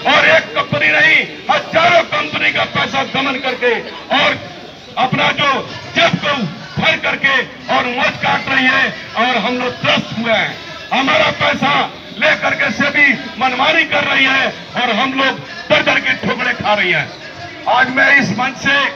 और एक कंपनी नहीं, हजारों कंपनी का पैसा गमन करके और अपना जो जेब को भर करके और मौज काट रही है और हम लोग त्रस्त हुए हैं। हमारा पैसा लेकर के सेबी मनमानी कर रही है और हम लोग डर डर के ठोकरे खा रही है। आज मैं इस मंच से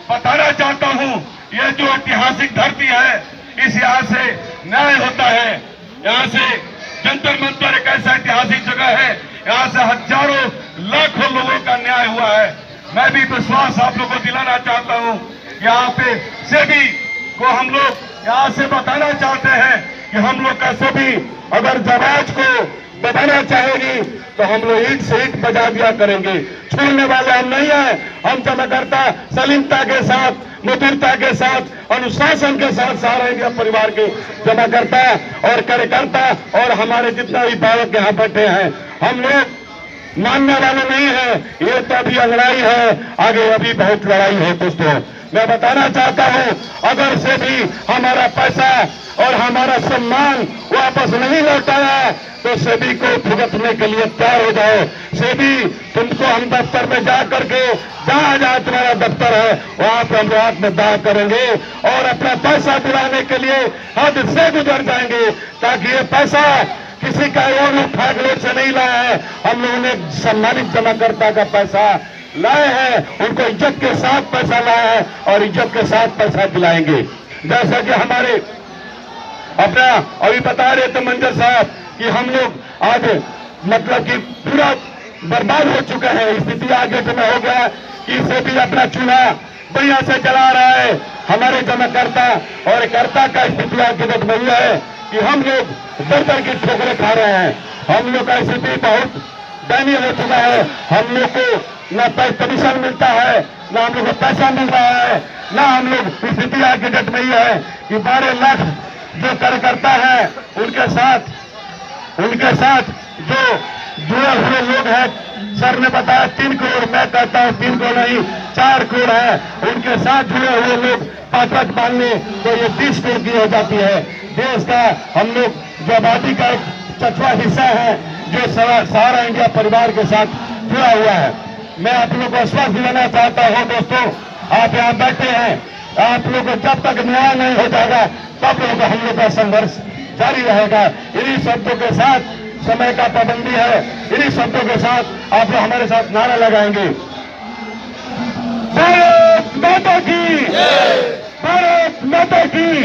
बताना चाहता हूं, ये जो ऐतिहासिक धरती है, इस यहाँ से न्याय होता है। यहाँ से जंतर मंतर एक ऐसा ऐतिहासिक जगह है, यहाँ से हजारों लाखों लोगों का न्याय हुआ है। मैं भी विश्वास आप लोगों को दिलाना चाहता हूँ, यहाँ पे सेबी को हम लोग यहाँ से बताना चाहते हैं कि हम लोग का सेबी अगर जवाज को दबाना चाहेगी तो हम लोग ईंट से ईंट बजा दिया करेंगे। छोड़ने वाले हम नहीं है। हम जमाकर्ता सलीमता के साथ, मधुरता के साथ, अनुशासन के साथ सहारा इंडिया परिवार के जमाकर्ता और कार्यकर्ता और हमारे जितना भी बालक यहाँ बैठे हैं, हम लोग मानने वाले नहीं है। ये तो अभी लड़ाई है, आगे अभी बहुत लड़ाई है। दोस्तों, मैं बताना चाहता हूं, अगर से भी हमारा पैसा और हमारा सम्मान वापस नहीं लौटाया तो सेबी को भुगतने के लिए तैयार हो जाओ। सेबी तुमको हम दफ्तर में जा करके, जहां जहां तुम्हारा दफ्तर है वहां पर हम रात में दाह करेंगे और अपना पैसा दिलाने के लिए हद से गुजर जाएंगे, ताकि ये पैसा किसी का और फागलों से नहीं लाया है। हम लोगों ने सम्मानित जमाकर्ता का पैसा लाए हैं, उनको इज्जत के साथ पैसा लाया है और इज्जत के साथ पैसा दिलाएंगे। जैसा कि हमारे अपना अभी बता रहे थे मंजर साहब कि हम लोग आज मतलब कि पूरा बर्बाद हो चुके हैं। स्थिति आगे में हो गया कि इसे भी अपना चूल्हा बढ़िया से चला रहा है हमारे जमाकर्ता और कर्ता का स्थिति आगे में हुआ है कि हम लोग दर दर की ठोकरें खा रहे हैं। हम लोग का स्थिति बहुत दयनीय हो चुका है। हम लोग को न कमीशन मिलता है, न हम लोग को पैसा मिल रहा है, न हम लोग स्थिति आगे डेट में यह है कि 12 लाख जो कार्यकर्ता है उनके साथ जो जुड़े हुए लोग हैं, सर ने बताया 3 करोड़, मैं कहता हूं 3 करोड़ नहीं 4 करोड़ है, उनके साथ जुड़े हुए लोग 5 मांगने तो ये 20 करोड़ की हो जाती है। देश का हम लोग जो आबादी का एक 6वां हिस्सा है जो सहारा इंडिया परिवार के साथ जुड़ा हुआ है। मैं आप लोगों को आश्वासन दिलाना चाहता हूं दोस्तों, आप यहाँ बैठे हैं, आप लोगों को जब तक न्याय नहीं हो जाएगा तब लोगों का हम लोग का संघर्ष जारी रहेगा। इन्हीं शब्दों के साथ, समय का पाबंदी है, इन्हीं शब्दों के साथ आप लोग हमारे साथ नारा लगाएंगे। भारत माता की, भारत माता की,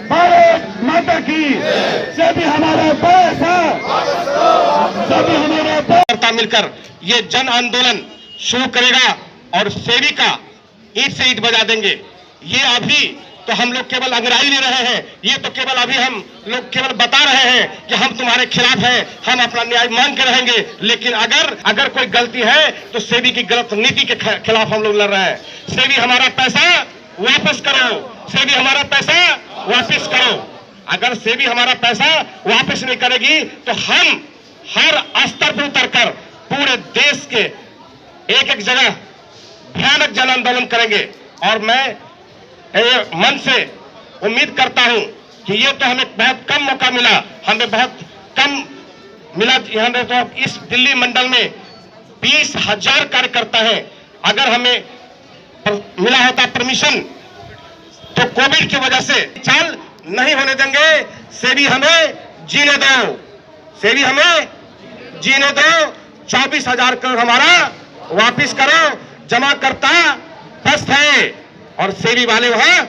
भारत माता की। सभी हमारा पैसा, सभी हमारा पैसा मिलकर ये जन आंदोलन शुरू करेगा और सेबी का ईंट से ईंट बजा देंगे। ये अभी तो हम लोग केवल अंगड़ाई ले रहे हैं, ये तो केवल अभी हम लोग केवल बता रहे हैं कि हम तुम्हारे खिलाफ हैं, हम अपना न्याय मांग के रहेंगे। लेकिन अगर कोई गलती है तो सेबी की गलत नीति के खिलाफ हम लोग लड़ रहे हैं। सेबी हमारा पैसा वापस करो, सेबी हमारा पैसा वापस करो। अगर सेबी हमारा पैसा वापस नहीं करेगी तो हम हर स्तर पर उतरकर पूरे देश के एक जगह भयानक जन आंदोलन करेंगे। और मैं मन से उम्मीद करता हूं कि ये तो हमें बहुत कम मौका मिला, हमें बहुत कम मिला। हमें तो इस दिल्ली मंडल में 20,000 कार्यकर्ता हैं। अगर हमें मिला होता परमिशन तो कोविड की वजह से चाल नहीं होने देंगे। सेबी हमें जीने दो, सेबी हमें जीने दो। 24,000 करोड़ हमारा वापिस करो। जमा करता फस्त है और सेबी वाले वहां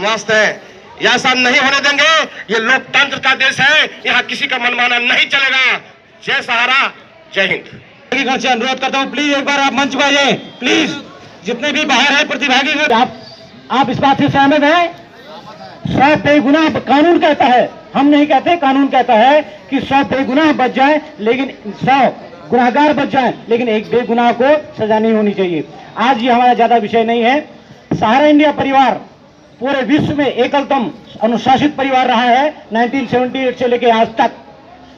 मस्त है। ऐसा नहीं होने देंगे। ये लोकतंत्र का देश है, यहाँ किसी का मनमाना नहीं चलेगा। जय सहारा, जय हिंद। से अनुरोध करता हूँ, प्लीज एक बार आप मंच पर आइए, प्लीज। जितने भी बाहर है प्रतिभागी, आप इस बात से सहमत हैं? 100 बेगुनाह कानून कहता है, हम नहीं कहते, कानून कहता है कि 100 बेगुनाह बच जाए, लेकिन 100 गुनाहगार बच जाए, लेकिन एक बेगुनाह को सजा नहीं होनी चाहिए। आज ये हमारा ज्यादा विषय नहीं है। सहारा इंडिया परिवार पूरे विश्व में एकलतम अनुशासित परिवार रहा है 1978 से लेकर आज तक,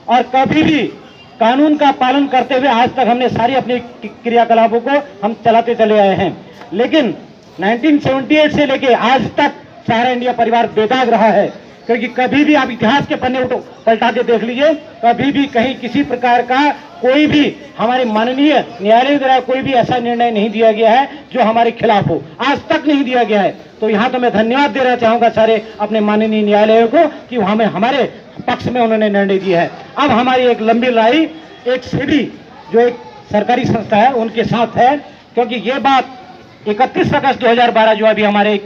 और कभी भी कानून का पालन करते हुए आज तक हमने सारी अपनी क्रियाकलापों को हम चलाते चले आए हैं। लेकिन 1978 से लेकर आज तक सहारा इंडिया परिवार बेदाग रहा है। क्योंकि कभी भी आप इतिहास के पन्ने पलटा के देख लीजिए, कभी भी कहीं किसी प्रकार का कोई भी हमारे माननीय न्यायालय द्वारा कोई भी ऐसा निर्णय नहीं दिया गया है जो हमारे खिलाफ हो, आज तक नहीं दिया गया है। तो यहाँ तो मैं धन्यवाद देना चाहूंगा सारे अपने माननीय न्यायालयों को कि हमें हमारे पक्ष में उन्होंने निर्णय दिया है। अब हमारी एक लंबी लड़ाई एक सेबी जो एक सरकारी संस्था है उनके साथ है, क्योंकि ये बात 31 अगस्त 2012 जो अभी हमारे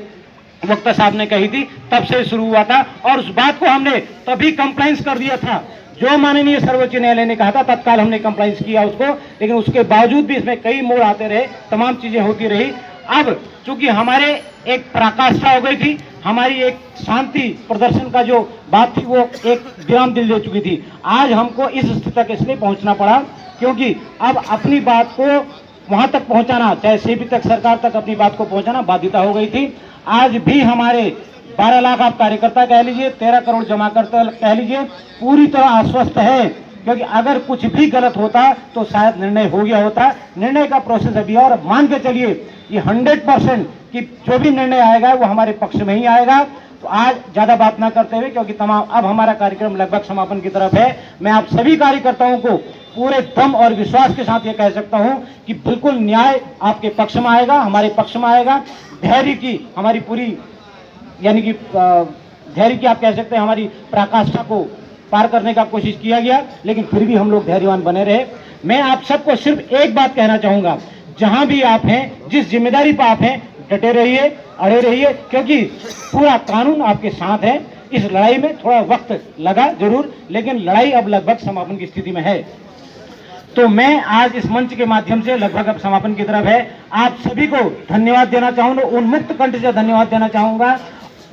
वक्ता साहब ने कही थी तब से शुरू हुआ था, और उस बात को हमने तभी कंप्लाइंस कर दिया था जो माननीय सर्वोच्च न्यायालय ने कहा था, तत्काल हमने कंप्लाइंस किया उसको। लेकिन उसके बावजूद भी इसमें कई मोड़ आते रहे, तमाम चीजें होती रही। अब चूंकि हमारे एक पराकाष्ठा हो गई थी, हमारी एक शांति प्रदर्शन का जो बात थी वो एक विराम दिल दे चुकी थी। आज हमको इस स्थिति तक इसलिए पहुंचना पड़ा क्योंकि अब अपनी बात को वहां तक पहुंचाना, चाहे सेबी तक, सरकार तक अपनी बात को पहुंचाना बाध्यता हो गई थी। आज भी हमारे 12 लाख आप कार्यकर्ता कह लीजिए, 13 करोड़ जमाकर्ता कह लीजिए, पूरी तरह आश्वस्त है, क्योंकि अगर कुछ भी गलत होता तो शायद निर्णय हो गया होता। निर्णय का प्रोसेस अभी और मान के चलिए ये 100% कि जो भी निर्णय आएगा वो हमारे पक्ष में ही आएगा। तो आज ज्यादा बात ना करते हुए, क्योंकि तमाम अब हमारा कार्यक्रम लगभग समापन की तरफ है, मैं आप सभी कार्यकर्ताओं को पूरे दम और विश्वास के साथ ये कह सकता हूं कि बिल्कुल न्याय आपके पक्ष में आएगा, हमारे पक्ष में आएगा। धैर्य की हमारी पूरी, यानी कि धैर्य की आप कह सकते हैं हमारी पराकाष्ठा को पार करने का कोशिश किया गया, लेकिन फिर भी हम लोग धैर्यवान बने रहे। मैं आप सबको सिर्फ एक बात कहना चाहूंगा, जहां भी आप हैं, जिस जिम्मेदारी पर आप हैं, डटे रहिए, अड़े रहिए, क्योंकि पूरा कानून आपके साथ है। इस लड़ाई में थोड़ा वक्त लगा जरूर, लेकिन लड़ाई अब लगभग समापन की स्थिति में है। तो मैं आज इस मंच के माध्यम से लगभग अब समापन की तरफ है, आप सभी को धन्यवाद देना चाहूंगा, उन्मुक्त कंठ से धन्यवाद देना चाहूंगा,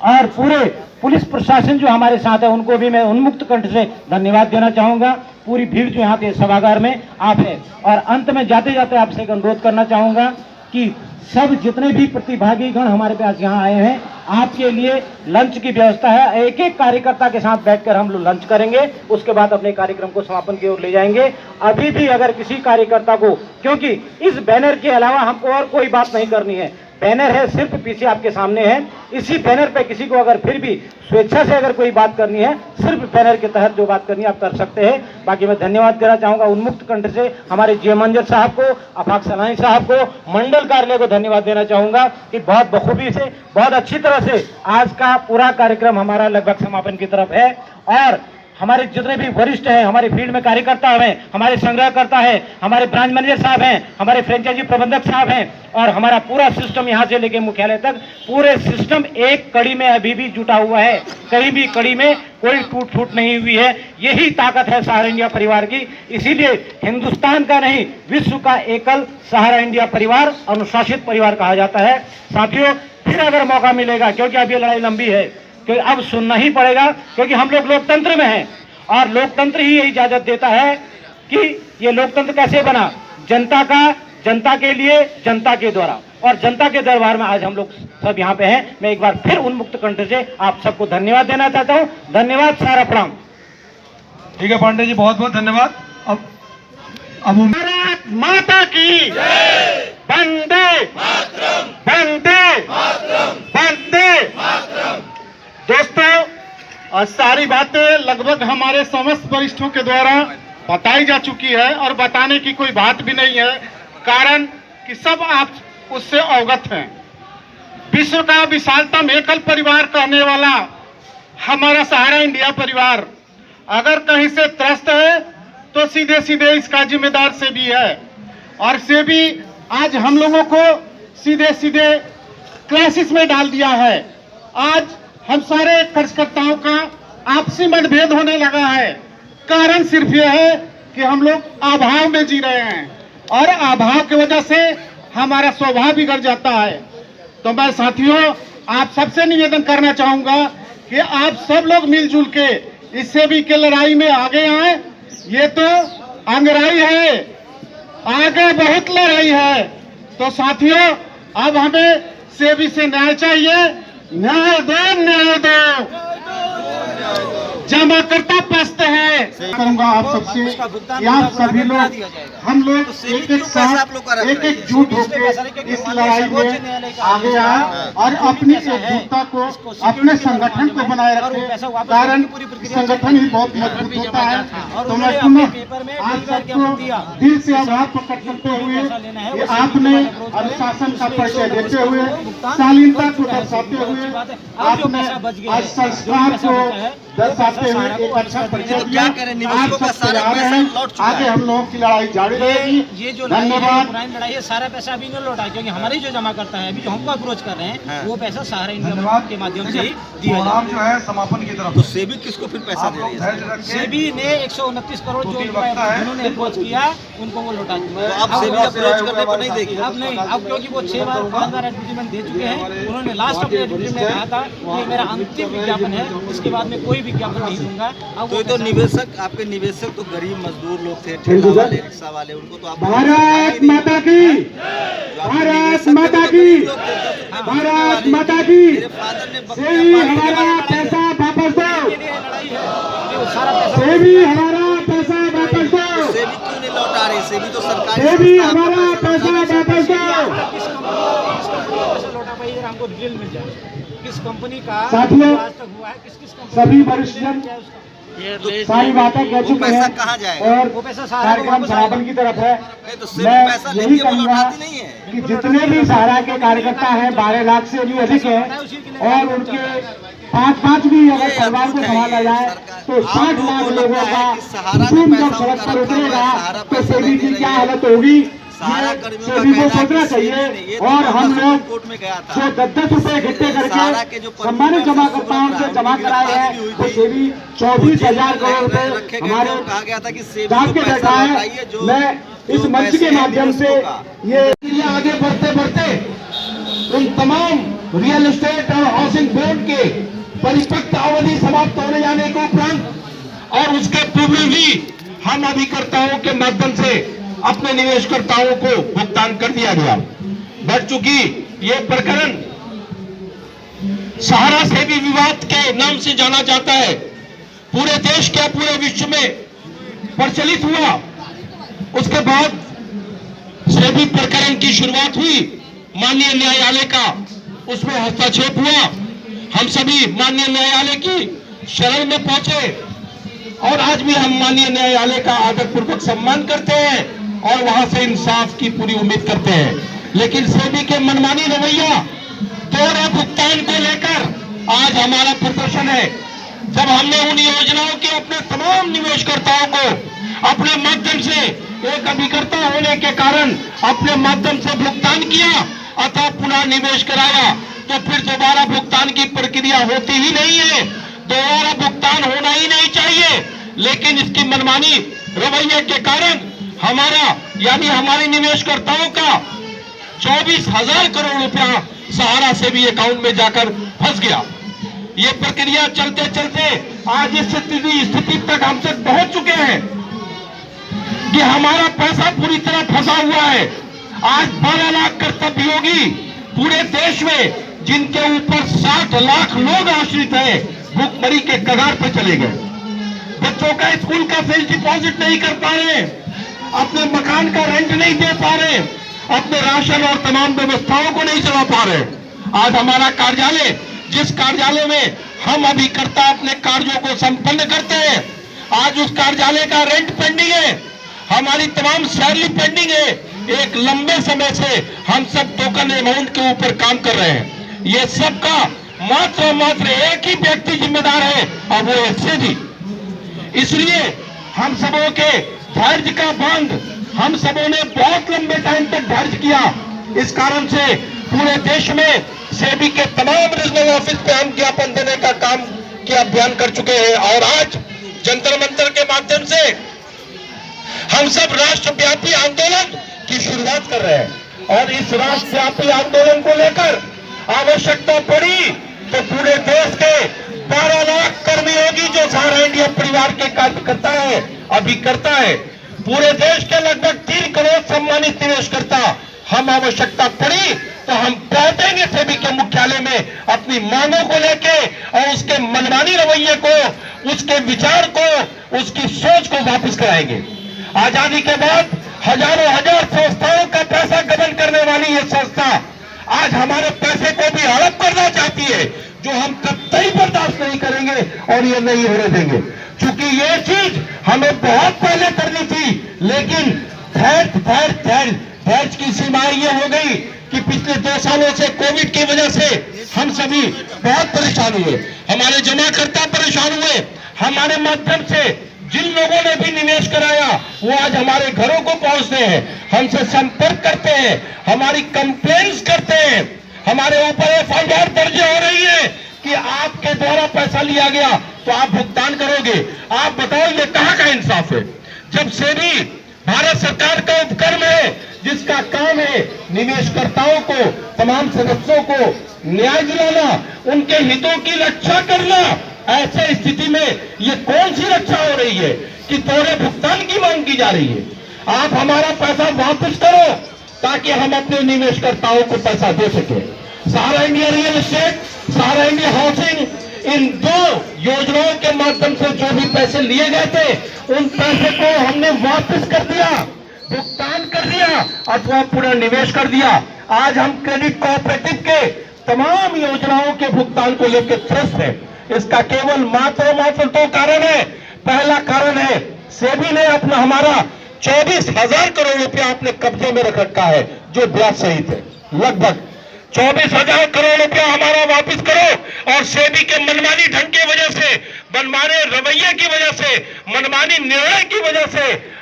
और पूरे पुलिस प्रशासन जो हमारे साथ है उनको भी मैं उन्मुक्त कंठ से धन्यवाद देना चाहूंगा। पूरी भीड़ जो यहाँ पे सभागार में आप है, और अंत में जाते जाते आपसे एक अनुरोध करना चाहूंगा कि सब जितने भी प्रतिभागी गण हमारे पास यहाँ आए हैं, आपके लिए लंच की व्यवस्था है। एक एक कार्यकर्ता के साथ बैठकर हम लोग लंच करेंगे, उसके बाद अपने कार्यक्रम को समापन की ओर ले जाएंगे। अभी भी अगर किसी कार्यकर्ता को, क्योंकि इस बैनर के अलावा हमको और कोई बात नहीं करनी है, बैनर है सिर्फ पीछे आपके सामने है, इसी बैनर पे किसी को अगर फिर भी स्वेच्छा से अगर कोई बात करनी है, सिर्फ बैनर के तहत जो बात करनी है आप कर सकते हैं। बाकी मैं धन्यवाद देना चाहूंगा उन्मुक्त कंठ से हमारे जीएम मंजर साहब को, आफाक सलानी साहब को, मंडल कार्यालय को धन्यवाद देना चाहूंगा कि बहुत बखूबी से, बहुत अच्छी तरह से आज का पूरा कार्यक्रम हमारा लगभग समापन की तरफ है। और हमारे जितने भी वरिष्ठ हैं, हमारे फील्ड में कार्यकर्ता हैं, हमारे संग्रहकर्ता हैं, हमारे ब्रांच मैनेजर साहब हैं, हमारे फ्रेंचाइजी प्रबंधक साहब हैं, और हमारा पूरा सिस्टम यहाँ से लेके मुख्यालय तक, पूरे सिस्टम एक कड़ी में अभी भी जुटा हुआ है, कहीं भी कड़ी में कोई टूट फूट नहीं हुई है। यही ताकत है सहारा इंडिया परिवार की। इसीलिए हिंदुस्तान का नहीं, विश्व का एकल सहारा इंडिया परिवार, अनुशासित परिवार कहा जाता है। साथियों, फिर अगर मौका मिलेगा, क्योंकि अब ये लड़ाई लंबी है, क्योंकि अब सुनना ही पड़ेगा, क्योंकि हम लोग लोकतंत्र में हैं, और लोकतंत्र ही इजाजत देता है कि ये लोकतंत्र कैसे बना, जनता का, जनता के लिए, जनता के द्वारा, और जनता के दरबार में आज हम लोग सब यहाँ पे हैं। मैं एक बार फिर उन्मुक्त कंठ से आप सबको धन्यवाद देना चाहता हूँ। धन्यवाद, सारा प्रणाम। ठीक है पांडे जी, बहुत बहुत धन्यवाद। अब भारत माता की वंदे मातरम, वंदे मातरम, वंदे मातरम। दोस्तों, सारी बातें लगभग हमारे समस्त वरिष्ठों के द्वारा बताई जा चुकी है, और बताने की कोई बात भी नहीं है, कारण कि सब आप उससे अवगत हैं। विश्व का विशालतम एकल परिवार कहने वाला हमारा सहारा इंडिया परिवार अगर कहीं से त्रस्त है तो सीधे सीधे इसका जिम्मेदार सेबी है, और सेबी आज हम लोगों को सीधे सीधे क्राइसिस में डाल दिया है। आज हम सारे कार्यकर्ताओं का आपसी मतभेद होने लगा है। कारण सिर्फ यह है कि हम लोग अभाव में जी रहे हैं, और अभाव की वजह से हमारा स्वभाव बिगड़ जाता है। तो मैं साथियों आप सबसे निवेदन करना चाहूंगा कि आप सब लोग मिलजुल के इस सेबी के लड़ाई में आगे आए। ये तो अंगराई है, आगे बहुत लड़ाई है। तो साथियों, अब हमें सेबी से न्याय चाहिए। न्याय दो, न्याय दो। जमाकर्ता पस्त है। करूंगा आप सबसे कि आप सभी लोग हम लोग एक एक साथ एक एकजुट होकर इस लड़ाई में आगे आए और अपनी एकजुटता को अपने संगठन को बनाए रखें, कारण संगठन ही बहुत मजबूत होता है। तो मैं पुनः आज सबको दिल से आभार प्रकट करते हुए कि आपने अनुशासन का परिचय देते हुए, शालीनता को दर्शाते हुए, आपने आज संस्कार को दर्शाते हुए एक अच्छा परिचय दिया। आप सब तैयार हैं, आगे हम लोगों की लड़ाई जारी रहेगी। ये जो धन्यवाद। पुरानी लड़ाई है, सारा पैसा अभी नहीं लौटा, क्योंकि हमारे जो जमा करता है अभी जो हमको अप्रोच कर रहे हैं वो पैसा सहारा इंडिया के माध्यम से ही दिया प्रोग्राम जो है समापन की तरफ तो सेबी किसको फिर पैसा दे रही है? सेबी ने 129 करोड़ जो जिन्होंने अप्रोच किया उनको वो लौटा दिया। तो अब सेबी अप्रोच करने पर नहीं देगी? अब नहीं, अब क्योंकि वो 5 बार एडवर्टीजमेंट दे चुके हैं। उन्होंने लास्ट अपने एडवर्टीजमेंट में कहा था कि मेरा अंतिम विज्ञापन है, इसके बाद में कोई विज्ञापन नहीं दूंगा। अब तो ये तो निवेशक, आपके निवेशक तो गरीब मजदूर लोग थे, ठेला वाले, रिक्शा वाले, उनको तो आप भारत माता की, भारत माता की, भारत माता की। मेरे फादर ने सेवी हमारा पैसा वापस दो, लड़ाई है कि वो सारा पैसा सेवी हमारा पैसा वापस दो, सेबी क्यों नहीं लौटा रही? सेबी तो सरकारी सेवी संस्था, आपका हमारा पैसा वापस दो। किस कंपनी पैसा लौटा पाई, अगर हमको डिटेल मिल जाए किस कंपनी का साथियों, आज तक हुआ है, किस कंपनी सभी वरिष्ठ जन सारी बातें कह वो चुके पैसा हैं कहाँ जाएगा? और वो पैसा सहारा को कार्यक्रम वापस समापन की तरफ है। नहीं तो सेबी मैं पैसा यही लेती है, वो कहूँगा लौटाती नहीं है। कि जितने भी सहारा के कार्यकर्ता हैं 12 लाख से भी अधिक हैं और उनके 5-5 भी अगर परिवार को संभाला जाए तो 60 लाख लोगों का हुजूम जब सड़क पर उतरेगा तो सेबी की क्या हालत होगी, सारा ये कर्मियों का सेबी को कहना है सोचना कि सेबी ने, चाहिए। ये तो और हम मामला लोग सुप्रीम कोर्ट में गया था। जो 10-10 रुपए इकट्ठे सारा के करके जो सम्मानित जमाकर्ताओं से जमा कराए हैं तो सेबी 24,000 करोड़ रखे रुपए गए हमारे थे, कहा गया था कि सेबी डाक को के पैसा बैठा लौटाइए है। जो मैं इस जो मंच पैसे के हैं माध्यम से निवेशकों ये आगे बढ़ते बढ़ते उन तमाम रियल एस्टेट और हाउसिंग बोर्ड के परिपक्व अवधि समाप्त होने जाने के उपरांत और उसके पूर्व भी हम अभिकर्ताओं के माध्यम से अपने निवेशकर्ताओं को भुगतान कर दिया गया। बढ़ चुकी ये प्रकरण सहारा सेबी विवाद के नाम से जाना जाता है, पूरे देश के पूरे विश्व में प्रचलित हुआ। उसके बाद सेबी प्रकरण की शुरुआत हुई, माननीय न्यायालय का उसमें हस्तक्षेप हुआ। हम सभी माननीय न्यायालय की शरण में पहुंचे और आज भी हम माननीय न्यायालय का आदरपूर्वक सम्मान करते हैं और वहां से इंसाफ की पूरी उम्मीद करते हैं। लेकिन सेबी के मनमानी रवैया दोहरा भुगतान को लेकर आज हमारा प्रदर्शन है। जब हमने उन योजनाओं के अपने तमाम निवेशकर्ताओं को अपने माध्यम से एक अभिकर्ता होने के कारण अपने माध्यम से भुगतान किया अतः पुनः निवेश कराया, तो फिर दोबारा भुगतान की प्रक्रिया होती ही नहीं है, दोबारा भुगतान होना ही नहीं चाहिए। लेकिन इसकी मनमानी रवैये के कारण हमारा यानी हमारे निवेशकर्ताओं का 24,000 करोड़ रुपया सहारा से भी अकाउंट में जाकर फंस गया। ये प्रक्रिया चलते चलते आज इस स्थिति तक हम तक पहुंच चुके हैं कि हमारा पैसा पूरी तरह फंसा हुआ है। आज 12 लाख कर्तव्ययोगी पूरे देश में जिनके ऊपर 60 लाख लोग आश्रित हैं भूखमरी के कगार पर चले गए। बच्चों का स्कूल का फीस डिपॉजिट नहीं कर पा रहे, अपने मकान का रेंट नहीं दे पा रहे, अपने राशन और तमाम व्यवस्थाओं को नहीं चला पा रहे। आज हमारा कार्यालय, जिस कार्यालय में हम अभिकर्ता अपने कार्यों को संपन्न करते हैं, आज उस कार्यालय का रेंट पेंडिंग है, हमारी तमाम सैलरी पेंडिंग है। एक लंबे समय से हम सब टोकन अमाउंट के ऊपर काम कर रहे हैं। ये सब का मात्र एक ही व्यक्ति जिम्मेदार है और वो है सेबी। इसलिए हम सबों के धैर्य का बांध हम सबों ने बहुत लंबे टाइम तक धैर्य किया। इस कारण से पूरे देश में सेबी के तमाम रीजनल ऑफिस पे हम ज्ञापन देने का काम की अभियान कर चुके हैं और आज जंतर मंतर के माध्यम से हम सब राष्ट्रव्यापी आंदोलन की शुरुआत कर रहे हैं और इस राष्ट्रव्यापी आंदोलन को लेकर आवश्यकता पड़ी तो पूरे देश के 12 लाख कर्मयोगी जो सहारा इंडिया परिवार के कार्यकर्ता है, अभिकर्ता है, पूरे देश के लगभग 3 करोड़ सम्मानित निवेशकर्ता हम आवश्यकता पड़ी तो हम पहुंचेंगे सेबी के मुख्यालय में अपनी मांगों को लेके और उसके मनमानी रवैये को, उसके विचार को, उसकी सोच को वापस कराएंगे। आजादी के बाद हजारों हजार संस्थाओं का पैसा गबन करने वाली ये संस्था आज हमारे पैसे को भी हड़प करना चाहती है, जो हम कतई बर्दाश्त नहीं करेंगे और ये नहीं होने देंगे। क्योंकि ये चीज हमें बहुत पहले करनी थी, लेकिन धैर्य की सीमाएं ये हो गई कि पिछले 2 सालों से कोविड की वजह से हम सभी बहुत परेशान हुए, हमारे जमाकर्ता परेशान हुए। हमारे माध्यम से जिन लोगों ने भी निवेश कराया वो आज हमारे घरों को पहुंचते हैं, हमसे संपर्क करते हैं, हमारी कंप्लेंट्स करते हैं, हमारे ऊपर एफआईआर दर्ज हो रही है कि आपके द्वारा पैसा लिया गया तो आप भुगतान करोगे। आप बताओ ये कहां का इंसाफ है? जब सेबी भारत सरकार का उपक्रम है जिसका काम है निवेशकर्ताओं को, तमाम सदस्यों को न्याय दिलाना, उनके हितों की रक्षा करना, ऐसे स्थिति में ये कौन सी रक्षा हो रही है कि थोड़े भुगतान की मांग की जा रही है? आप हमारा पैसा वापस करो ताकि हम अपने निवेशकर्ताओं को पैसा दे सके। सहारा इंडिया रियल एस्टेट, सहारा इंडिया हाउसिंग, इन 2 योजनाओं के माध्यम से जो भी पैसे लिए गए थे उन पैसे को हमने वापस कर दिया, भुगतान कर दिया अथवा पूरा निवेश कर दिया। आज हम क्रेडिट कोऑपरेटिव के तमाम योजनाओं के भुगतान को लेकर त्रस्त है। इसका केवल मात्र 2 कारण है। पहला कारण है सेबी ने अपना हमारा 24,000 करोड़ रुपया अपने कब्जे में रख रखा है, जो ब्याज सहित है। लगभग 24,000 करोड़ रुपया हमारा वापस करो। और सेबी के मनमानी ढंग की वजह से, मनमाने रवैये की वजह से, मनमानी निर्णय की वजह से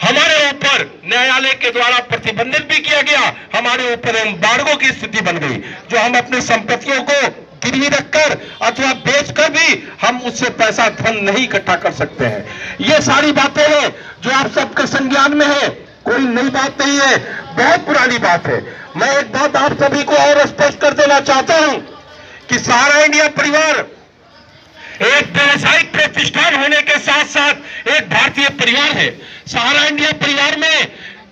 हमारे ऊपर न्यायालय के द्वारा प्रतिबंधित भी किया गया, हमारे ऊपर एम्बार्गो की स्थिति बन गई, जो हम अपनी संपत्तियों को गिरवी रखकर अथवा बेचकर भी हम उससे पैसा धन नहीं इकट्ठा कर सकते हैं। ये सारी बातें हैं जो आप सबके संज्ञान में है, कोई नई बात नहीं है, बहुत पुरानी बात है। मैं एक बात आप सभी को और स्पष्ट कर देना चाहता हूं कि सहारा इंडिया परिवार एक व्यवसायिक प्रतिष्ठान होने के साथ साथ एक भारतीय परिवार है। सहारा इंडिया परिवार में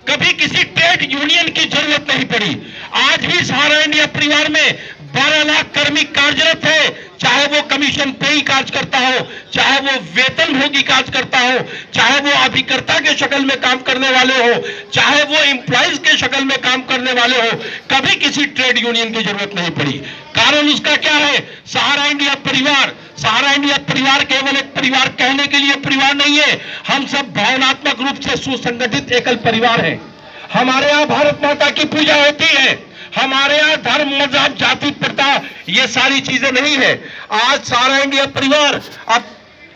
कभी किसी ट्रेड यूनियन की जरूरत नहीं पड़ी। आज भी सहारा इंडिया परिवार में 12 लाख कर्मी कार्यरत है, चाहे वो कमीशन पेई कार्य करता हो, चाहे वो वेतन भोगी कार्य करता हो, चाहे वो अभिकर्ता के शक्ल में काम करने वाले हो, चाहे वो एम्प्लॉइज के शक्ल में काम करने वाले हो, कभी किसी ट्रेड यूनियन की जरूरत नहीं पड़ी। कारण उसका क्या है? सहारा इंडिया परिवार। सहारा इंडिया परिवार केवल एक परिवार कहने के लिए परिवार नहीं है, हम सब भावनात्मक रूप से सुसंगठित एकल परिवार है। हमारे यहाँ भारत माता की पूजा होती है, हमारे यहाँ धर्म, मजहब, जाति, प्रथा ये सारी चीजें नहीं है। आज सहारा इंडिया परिवार अब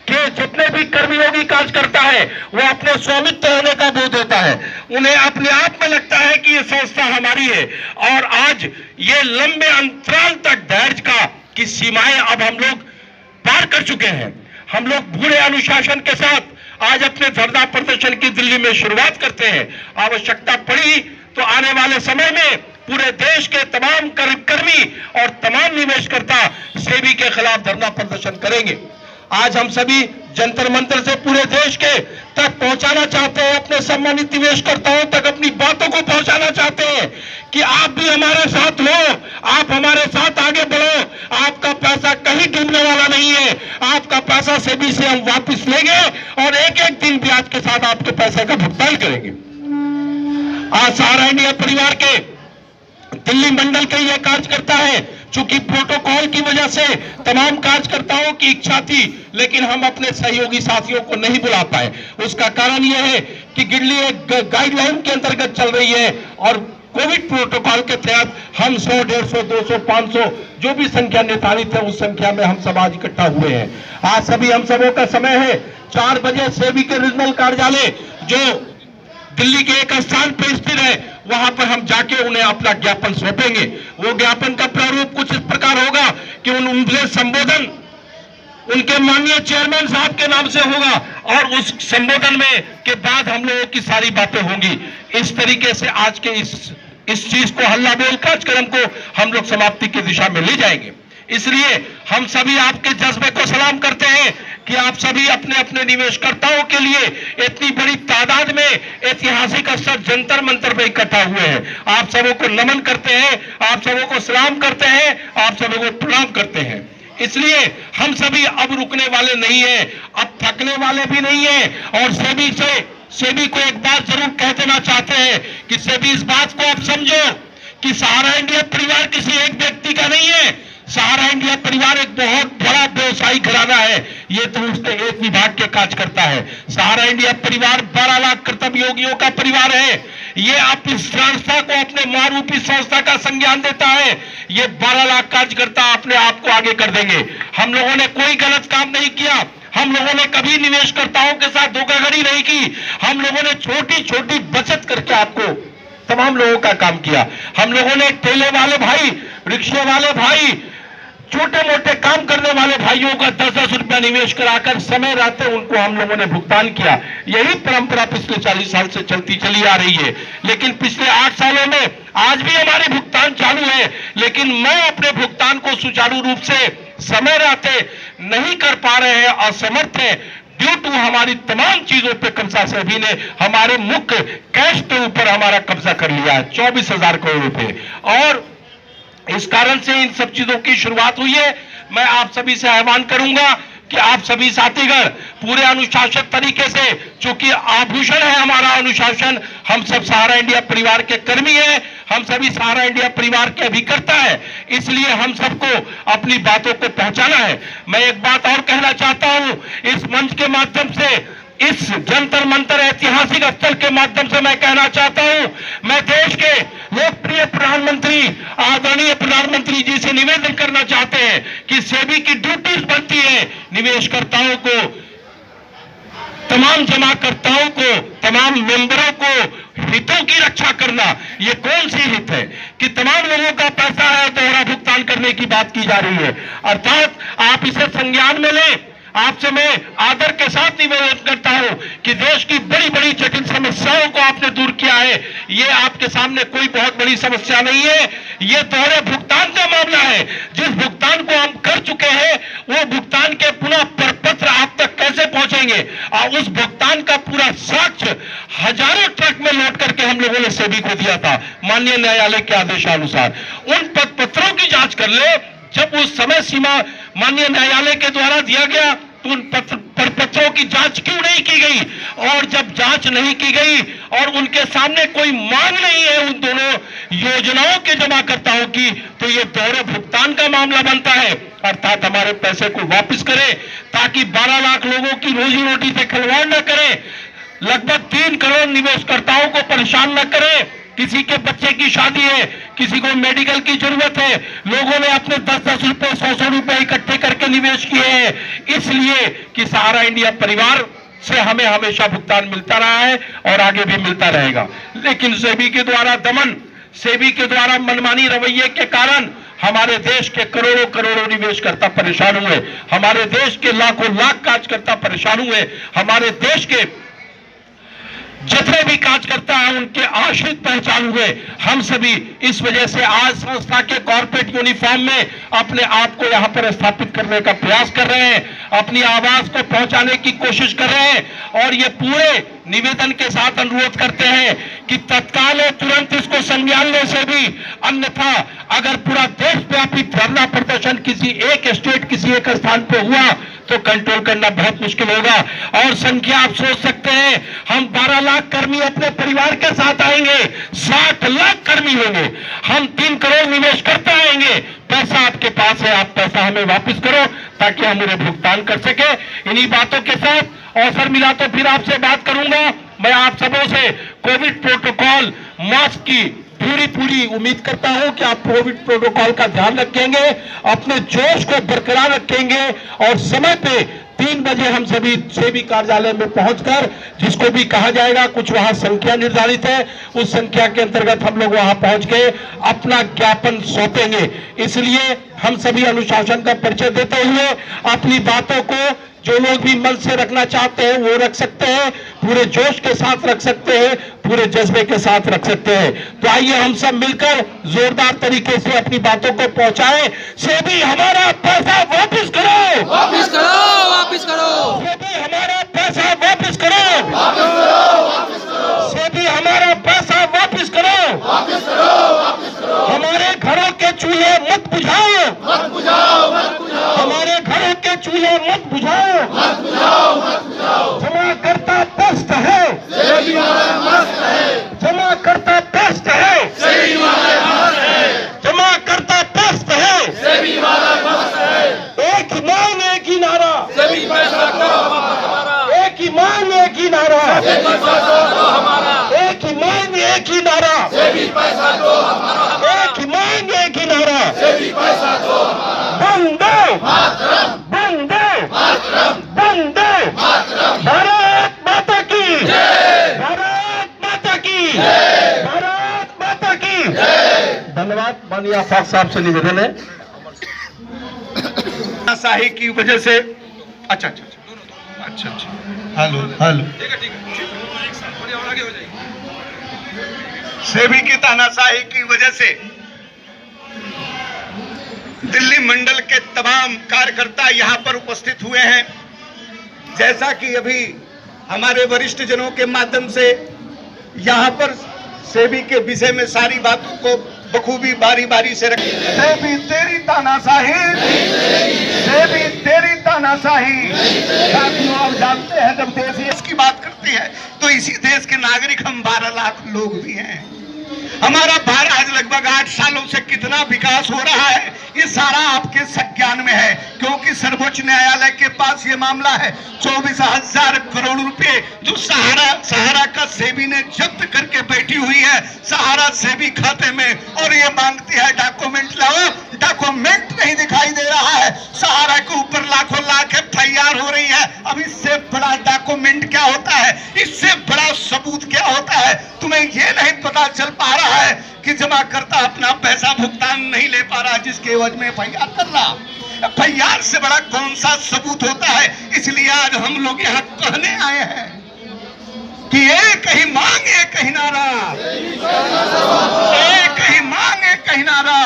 के जितने भी कर्मयोगी कार्य करता है वो अपने स्वामित्व होने का बोध होता है, उन्हें अपने आप में लगता है कि ये संस्था हमारी है। और आज ये लंबे अंतराल तक धैर्य की सीमाएं अब हम लोग पार कर चुके हैं। हम लोग पूरे अनुशासन के साथ आज अपने धरना प्रदर्शन की दिल्ली में शुरुआत करते हैं। आवश्यकता पड़ी तो आने वाले समय में पूरे देश के तमाम कर्मी और तमाम निवेशकर्ता सेबी के खिलाफ धरना प्रदर्शन करेंगे। आज हम सभी जंतर मंतर से पूरे देश के तक पहुंचाना चाहते हैं, अपने सम्मानित निवेशकर्ताओं तक अपनी बातों को पहुंचाना चाहते हैं कि आप भी हमारे साथ हो, आप हमारे साथ आगे बढ़ो। आपका पैसा कहीं डूबने वाला नहीं है, आपका पैसा सेबी से हम वापस लेंगे और एक एक दिन ब्याज के साथ आपके पैसे का भुगतान करेंगे। आज सहारा इंडिया परिवार के दिल्ली मंडल के यह कार्यकर्ता है, चूंकि प्रोटोकॉल की वजह से तमाम कार्यकर्ताओं की इच्छा थी लेकिन हम अपने सहयोगी साथियों को नहीं बुला पाए। उसका कारण यह है कि दिल्ली एक गाइडलाइन के अंतर्गत चल रही है और कोविड प्रोटोकॉल के तहत हम 100, 150, 200, 500 जो भी संख्या निर्धारित है उस संख्या में हम सब आज इकट्ठा हुए हैं। आज सभी हम सबों का समय है 4 बजे सेबी के रीजनल कार्यालय जो दिल्ली के एक स्थान पर स्थित है वहां पर हम जाके उन्हें अपना ज्ञापन सौंपेंगे। वो ज्ञापन का प्रारूप कुछ इस प्रकार होगा कि उनके संबोधन उनके माननीय चेयरमैन साहब के नाम से होगा और उस संबोधन में के बाद हम लोगों की सारी बातें होंगी। इस तरीके से आज के इस चीज को हल्ला बोल कार्यक्रम को हम लोग समाप्ति की दिशा में ले जाएंगे। इसलिए हम सभी आपके जज्बे को सलाम करते हैं कि आप सभी अपने अपने निवेशकर्ताओं के लिए इतनी बड़ी तादाद में ऐतिहासिक स्तर जंतर मंतर पर इकट्ठा हुए हैं। आप सबों को नमन करते हैं, आप सबों को सलाम करते हैं, आप सबों को प्रणाम करते हैं। इसलिए हम सभी अब रुकने वाले नहीं हैं, अब थकने वाले भी नहीं हैं। और सेबी को एक बात जरूर कह देना चाहते हैं कि सेबी इस बात को आप समझो कि सहारा इंडिया परिवार किसी एक व्यक्ति का नहीं है। सहारा इंडिया परिवार एक बहुत बड़ा व्यवसायिक घराना है। ये तो उसने एक विभाग के काज करता है। सहारा इंडिया परिवार 12 लाख कर्तव्ययोगियों का परिवार है। ये आप इस संस्था को अपने महारूपी संस्था का संज्ञान देता है। ये 12 लाख कार्यकर्ता अपने आप को आगे कर देंगे। हम लोगों ने कोई गलत काम नहीं किया। हम लोगों ने कभी निवेशकर्ताओं के साथ धोखाधड़ी नहीं की। हम लोगों ने छोटी छोटी बचत करके आपको तमाम लोगों का काम किया। हम लोगों ने ठेले वाले भाई, रिक्शे वाले भाई, छोटे मोटे काम करने वाले भाइयों का 10-10 रुपया निवेश कराकर समय रहते उनको हम लोगों ने भुगतान किया। यही परंपरा पिछले 40 साल से चलती चली आ रही है। लेकिन पिछले 8 सालों में आज भी हमारे भुगतान चालू है, लेकिन मैं अपने भुगतान को सुचारू रूप से समय रहते नहीं कर पा रहे हैं, असमर्थ है। ड्यू टू हमारी तमाम चीजों पे कब्जा सेबी ने हमारे मुख्य कैश के ऊपर हमारा कब्जा कर लिया है, 24,000 करोड़ रुपए। और इस कारण से इन सब चीजों की शुरुआत हुई है। मैं आप सभी से आह्वान करूंगा कि आप सभी साथीगण पूरे अनुशासित तरीके से, चूंकि आभूषण है हमारा अनुशासन, हम सब सहारा इंडिया परिवार के कर्मी हैं, हम सभी सहारा इंडिया परिवार के अभिकर्ता है, इसलिए हम सबको अपनी बातों को पहुंचाना है। मैं एक बात और कहना चाहता हूं, इस मंच के माध्यम से, इस जंतर मंतर ऐतिहासिक स्थल के माध्यम से मैं कहना चाहता हूं, मैं देश के लोकप्रिय प्रधानमंत्री आदरणीय प्रधानमंत्री जी से निवेदन करना चाहते हैं कि सेबी की ड्यूटीज बनती है निवेशकर्ताओं को, तमाम जमाकर्ताओं को, तमाम मेंबरों को हितों की रक्षा करना। ये कौन सी हित है कि तमाम लोगों का पैसा है, दोहरा भुगतान करने की बात की जा रही है। अर्थात आप इसे संज्ञान में लें। आपसे मैं आदर के साथ निवेदन करता हूं कि देश की बड़ी बड़ी जटिल समस्याओं को आपने दूर किया है। ये आपके सामने कोई बहुत बड़ी समस्या नहीं है, ये दोहरे भुगतान का मामला है। जिस भुगतान को हम कर चुके हैं वो भुगतान के पुनः प्रपत्र आप तक कैसे पहुंचेंगे, और उस भुगतान का पूरा साक्ष्य हजारों ट्रक में लोड करके हम लोगों ने सेबी को दिया था माननीय न्यायालय के आदेशानुसार। उन पत्रों की जांच कर ले। जब उस समय सीमा माननीय न्यायालय के द्वारा दिया गया तो उन पत्रों की जांच क्यों नहीं की गई, और जब जांच नहीं की गई और उनके सामने कोई मांग नहीं है उन दोनों योजनाओं के जमाकर्ताओं की, तो ये दोहरे भुगतान का मामला बनता है। अर्थात हमारे पैसे को वापस करें ताकि 12 लाख लोगों की रोजी रोटी से खिलवाड़ न करें, लगभग 3 करोड़ निवेशकर्ताओं को परेशान न करें। किसी के बच्चे की शादी है, किसी को मेडिकल की जरूरत है, लोगों ने अपने 10-10 रुपए 100-100 रुपए इकट्ठे करके निवेश किए हैं, इसलिए कि सहारा इंडिया परिवार से हमें हमेशा भुगतान मिलता रहा है और आगे भी मिलता रहेगा। लेकिन सेबी के द्वारा दमन, सेबी के द्वारा मनमानी रवैये के कारण हमारे देश के करोड़ों करोड़ों निवेशकर्ता परेशान हुए, हमारे देश के लाखों लाख कार्यकर्ता परेशान हुए, हमारे देश के जितने भी कार्यकर्ता हैं उनके आश्रित पहचान हुए। हम सभी इस वजह से आज संस्था के कॉर्पोरेट यूनिफॉर्म में अपने आप को यहां पर स्थापित करने का प्रयास कर रहे हैं, अपनी आवाज को पहुंचाने की कोशिश कर रहे हैं। और ये पूरे निवेदन के साथ अनुरोध करते हैं कि तत्काल और तुरंत इसको संज्ञान लें सेबी, अन्यथा अगर पूरा देशव्यापी धरना प्रदर्शन किसी एक स्टेट, किसी एक स्थान पर हुआ तो कंट्रोल करना बहुत मुश्किल होगा। और संख्या आप सोच सकते हैं, हम 12 लाख कर्मी अपने परिवार के साथ आएंगे, 60 लाख कर्मी होंगे, हम 3 करोड़ निवेश करते आएंगे। पैसा आपके पास है, आप पैसा हमें वापस करो ताकि हम उन्हें भुगतान कर सके। इन्हीं बातों के साथ अवसर मिला तो फिर आपसे बात करूंगा। मैं आप सबों से कोविड प्रोटोकॉल, मास्क की पूरी उम्मीद करता हूं कि आप कोविड प्रोटोकॉल का ध्यान रखेंगे, अपने जोश को बरकरार रखेंगे और समय पे 3 बजे हम सभी सेबी कार्यालय में पहुंचकर, जिसको भी कहा जाएगा, कुछ वहां संख्या निर्धारित है, उस संख्या के अंतर्गत हम लोग वहां पहुंच के अपना ज्ञापन सौंपेंगे। इसलिए हम सभी अनुशासन का परिचय देते हुए अपनी बातों को जो लोग भी मन से रखना चाहते हैं वो रख सकते हैं, पूरे जोश के साथ रख सकते हैं, पूरे जज्बे के साथ रख सकते हैं। तो आइए हम सब मिलकर जोरदार तरीके से अपनी बातों को पहुंचाएं। सेबी हमारा पैसा वापस करो, वापस करो, वापस करो। सेबी हमारा पैसा वापस करो, वापस करो, वापस करो। सेबी हमारा पैसा वापस करो, वापस करो, वापस करो। हमारे घरों के चूल्हे मत बुझाओ, मत बुझाओ, मत बुझाओ। हमारे घरों के चूल्हे मत बुझाओ, मत बुझाओ, मत बुझाओ। जमा करता पस्त है, सेबी वाला मस्त है, जमा करता पस्त है, सेबी वाला मस्त है, जमा करता पस्त है। सेबी वाला मस्त है। एक ईमान एक ही नारा, सेबी पैसा करो हमारा, एक ईमान एक ही नारा, सेबी पैसा दो हमारा, एक ईमान एक ही नारा, सेबी पैसा दो हमारा, एक ईमान एक ही नारा। सेबी पैसा दो हमारा। वंदे मातरम, वंदे मातरम, वंदे मातरम। भारत माता की जय, भारत माता की जय, भारत माता की जय। धन्यवाद। माननीय आफाक साहब से निवेदन है, तानाशाही की वजह से अच्छा अच्छा अच्छा अच्छा अच्छा हेलो हेलो सेबी की तानाशाही की वजह से दिल्ली मंडल के तमाम कार्यकर्ता यहाँ पर उपस्थित हुए हैं। जैसा कि अभी हमारे वरिष्ठ जनों के माध्यम से यहाँ पर सेबी के विषय में सारी बातों को बखूबी बारी बारी से रखी। सेबी तेरी तानाशाही, सेबी तेरी तानाशाही। साथियों, आप जानते हैं जब देश की बात करते हैं तो इसी देश के नागरिक हम 12 लाख लोग भी हैं। हमारा भारत आज लगभग 8 सालों से कितना विकास हो रहा है ये सारा आपके संज्ञान में है, क्योंकि सर्वोच्च न्यायालय के पास ये मामला है 24,000 करोड़ रुपए जो सहारा का सेबी ने जब्त करके बैठी हुई है सहारा सेबी खाते में, और ये मांगती है डॉक्यूमेंट लाओ। डॉक्यूमेंट नहीं दिखाई दे रहा है। सहारा के ऊपर लाखों लाख FIR हो रही है। अब इससे बड़ा डॉक्यूमेंट क्या होता है, इससे बड़ा सबूत क्या होता है? तुम्हें ये नहीं पता चल पा रहा है कि जमाकर्ता अपना पैसा भुगतान नहीं ले पा रहा जिसके एवज में FIR कर रहा। FIR से बड़ा कौन सा सबूत होता है? इसलिए आज हम लोग यहाँ कहने आए हैं कि एक ही मांग एक ही नारा, एक ही मांग एक ही नारा।